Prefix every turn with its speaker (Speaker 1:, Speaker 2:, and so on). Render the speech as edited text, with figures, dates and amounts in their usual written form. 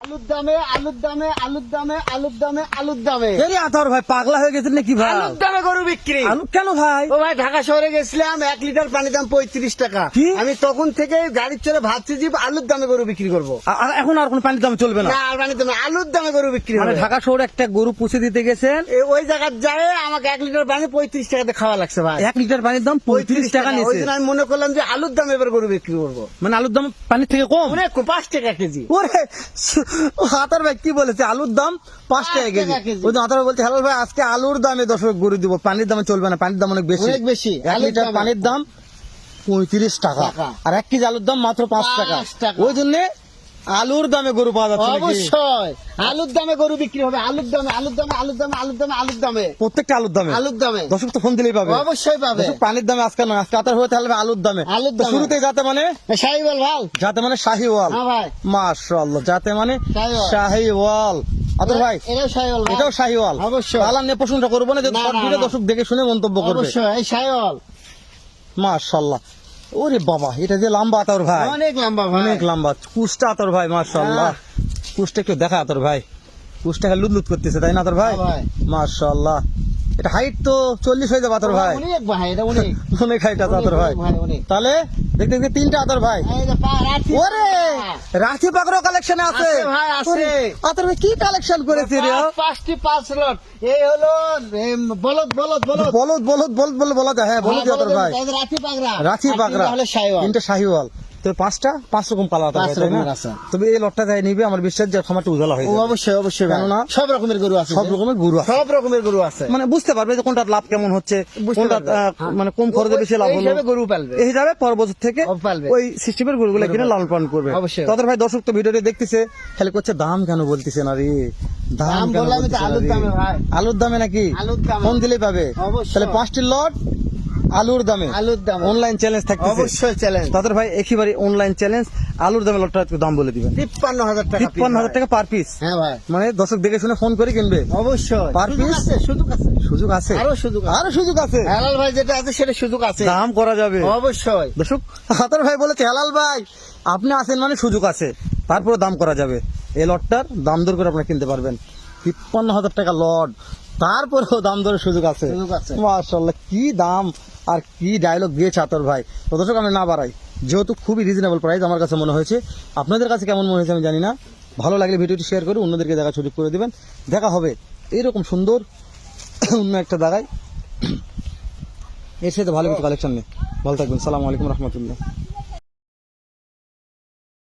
Speaker 1: আলুর দামে আলুর দামে আলুর দামে আলুর দামে আলুর দামে
Speaker 2: আতর ভাই পাগলা হয়ে গেছেন নাকি ভাই?
Speaker 1: আলুর দামে গরু বিক্রি।
Speaker 2: আলু কেন ভাই?
Speaker 1: ও ভাই ঢাকা শহরে গেছিলাম, 1 লিটার পানির দাম 35 টাকা।
Speaker 2: কি?
Speaker 1: আমি তখন থেকে গাড়ির চড়ে ভাবছি যে আলুর দামে গরু বিক্রি করবো।
Speaker 2: আর এখন আর কোন পানির দাম চলবে না?
Speaker 1: না আর পানির দামে আলুর দামে গরু বিক্রি
Speaker 2: মানে
Speaker 1: হবে।
Speaker 2: ঢাকা শহরে একটা গরু পুষে দিতে গেছেন,
Speaker 1: ওই জায়গায় যায় আমাকে 1 লিটার পানি 35 টাকাতে খাওয়া লাগছে ভাই।
Speaker 2: 1 লিটার পানির দাম 35 টাকা
Speaker 1: ওই
Speaker 2: নিয়েছে।
Speaker 1: জন্য আমি মনে করলাম যে আলুর দামে এবার গরু বিক্রি করবো।
Speaker 2: মানে আলুর দাম পানির থেকে কম?
Speaker 1: অনেক 5 টাকা কেজি।
Speaker 2: ওরে আতর ভাই কি বলেছে, আলুর দাম 5 টাকা কেজি।
Speaker 1: কেজি।
Speaker 2: ওই আতর ভাই বলছে হ্যালো ভাই আজকে আলুর দামে দর্শক গরু দিব, পানির দামে চলবে না, পানির দাম অনেক বেশি।
Speaker 1: অনেক বেশি।
Speaker 2: 1 লিটার
Speaker 1: দামে।
Speaker 2: পানির দাম 35 টাকা আর 1 কেজি আলুর দাম মাত্র 5 টাকা।
Speaker 1: 5 টাকা।
Speaker 2: ওই জন্য আলুর দামে গরু পাওয়া যাচ্ছে নাকি?
Speaker 1: অবশ্যই আলুর দামে গরু বিক্রি হবে। আলুর দামে আলুর দামে আলুর দামে আলুর দামে আলুর দামে
Speaker 2: প্রত্যেকটা আলুর দামে।
Speaker 1: আলুর দামে
Speaker 2: দর্শক তো ফোন দিলেই পাবে।
Speaker 1: অবশ্যই পাবে।
Speaker 2: দর্শক পানির দামে আজকে নয়, আজকে আতর হতে হবে আলুর দামে।
Speaker 1: আলুর
Speaker 2: তো
Speaker 1: দামে।
Speaker 2: শুরুতে যাতে মানে
Speaker 1: শাহিওয়াল ভাল।
Speaker 2: যাতে মানে শাহিওয়াল।
Speaker 1: হ্যাঁ ভাই
Speaker 2: মাশাআল্লাহ, যাতে মানে
Speaker 1: শাহিওয়াল।
Speaker 2: শাহিওয়াল। আতর ভাই
Speaker 1: এটাও শাহিওয়াল ভাই।
Speaker 2: এটাও শাহিওয়াল।
Speaker 1: অবশ্যই।
Speaker 2: আলাম নিয়ে প্রশ্নটা করবো না যে
Speaker 1: না,
Speaker 2: সব
Speaker 1: না,
Speaker 2: ভিডিও
Speaker 1: না।
Speaker 2: দর্শক দেখে শুনে মন্তব্য করবে।
Speaker 1: অবশ্যই এই শাহিওয়াল
Speaker 2: মাশাআল্লাহ। ওরে বাবা এটা যে লম্বা আতর ভাই,
Speaker 1: অনেক লম্বা ভাই।
Speaker 2: অনেক লম্বা কুষ্টা আতর ভাই। মাশাআল্লাহ, কুষ্টা একটু দেখা আতর ভাই, কুষ্টাকে লুদলুদ করতেছে তাই না আতর ভাই?
Speaker 1: হ্যাঁ ভাই।
Speaker 2: মাশাআল্লাহ, এটা হাইট তো 40 হয়ে যাবে আতর ভাই।
Speaker 1: অনেক ভাই, এটা অনেক
Speaker 2: অনেক হাইট আছে আতর ভাই।
Speaker 1: ভাই অনেক।
Speaker 2: তাহলে দেখতে দেখতে 3টা আতর ভাই।
Speaker 1: এই যে পা রাখি।
Speaker 2: ওরে রাখি পাকড়ো কালেকশনে আছে।
Speaker 1: আছে ভাই, আছে।
Speaker 2: ওরে, আতর ভাই কি কালেকশন করেছে রে?
Speaker 1: 5 লট। এই হলো বলদ বলদ বলদ
Speaker 2: বলদ বলদ বলদ বলে বলা যায়। হ্যাঁ বলদ আতর ভাই,
Speaker 1: এই যে রাঠি পাগড়া।
Speaker 2: রাখি
Speaker 1: আর
Speaker 2: পাকড়া,
Speaker 1: তিনটা হলো শাহিওয়াল।
Speaker 2: 3টা শাহিওয়াল। তো 5 রকম কালার আতর
Speaker 1: 5
Speaker 2: ভাই তাই না?
Speaker 1: রকমের আছে।
Speaker 2: তবে এই লটটা যাই নিবে আমার বিশ্বাস যে খামারটা উজালা হয়ে
Speaker 1: ও
Speaker 2: যাবে।
Speaker 1: অবশ্যই অবশ্যই ভাই।
Speaker 2: কেননা
Speaker 1: সব রকমের গরু আছে।
Speaker 2: সব রকমের গরু আছে,
Speaker 1: সব রকমের গরু আছে।
Speaker 2: মানে বুঝতে পারবে যে কোনটার লাভ কেমন হচ্ছে,
Speaker 1: বুঝতে
Speaker 2: কোনটা
Speaker 1: পারবে। হ্যাঁ।
Speaker 2: মানে কম খরচে বেশি লাভ
Speaker 1: এই
Speaker 2: হলো,
Speaker 1: হিসাবে গরু পালবে।
Speaker 2: এই হিসাবে পর বছর থেকে
Speaker 1: ও পালবে।
Speaker 2: ওই সিস্টেমের গরুগুলো কিনে লালন পালন করবে।
Speaker 1: অবশ্যই।
Speaker 2: তাদের ভাই দর্শক তো ভিডিওটি দেখতেছে, খালি করছে দাম কেন বলতেছে না রে,
Speaker 1: দাম
Speaker 2: কেন
Speaker 1: বললাম তো
Speaker 2: বলতেছে না
Speaker 1: আলুর
Speaker 2: রে?
Speaker 1: দামে ভাই।
Speaker 2: আলুর দামে নাকি?
Speaker 1: আলুর দামে।
Speaker 2: ফোন দিলেই পাবে।
Speaker 1: অবশ্যই।
Speaker 2: তাহলে 5টি লট আলুর দামে,
Speaker 1: আলুর দামে।
Speaker 2: অনলাইন চ্যালেঞ্জ থাকতেছে।
Speaker 1: অবশ্যই চ্যালেঞ্জ।
Speaker 2: তাদের ভাই একেবারে অনলাইন চ্যালেঞ্জ, আলুর দামে লটটা একটু দাম বলে দিবেন।
Speaker 1: 53,000 টাকা।
Speaker 2: 53,000 টাকা পার পিস।
Speaker 1: হ্যাঁ ভাই
Speaker 2: মানে দর্শক দেখে শুনে ফোন করে কিনবে।
Speaker 1: অবশ্যই।
Speaker 2: Per
Speaker 1: সুযোগ
Speaker 2: piece?
Speaker 1: আছে, সুযোগ আছে।
Speaker 2: সুযোগ আছে,
Speaker 1: আরো সুযোগ আছে।
Speaker 2: আরো সুযোগ আছে।
Speaker 1: হেলাল ভাই যেটা আছে সেটা সুযোগ আছে।
Speaker 2: দাম করা যাবে
Speaker 1: অবশ্যই।
Speaker 2: দর্শক। হাতার ভাই বলেছে হেলাল ভাই আপনি আছেন মানে সুযোগ আছে, তারপরে দাম করা যাবে। এই লটটার দাম দর করে আপনি কিনতে পারবেন। 53,000 টাকা লট, তারপরেও দাম দরের সুযোগ আছে।
Speaker 1: সুযোগ আছে।
Speaker 2: মাশাআল্লাহ, কি দাম আর কি ডায়লগ দিয়েছে আতর ভাই। তো দর্শক আমি না বাড়াই, যেহেতু খুবই রিজনেবল প্রাইস আমার কাছে মনে হয়েছে, আপনাদের কাছে কেমন মনে হয়েছে আমি জানি না। ভালো লাগলে ভিডিওটি শেয়ার করে অন্যদেরকে দেখার সুযোগ করে দিবেন। দেখা হবে এরকম সুন্দর অন্য একটা জায়গায়, এর সাথে ভালো কিছু কালেকশন নেই। ভালো থাকবেন, সালামু আলাইকুম রহমতুল্লাহ।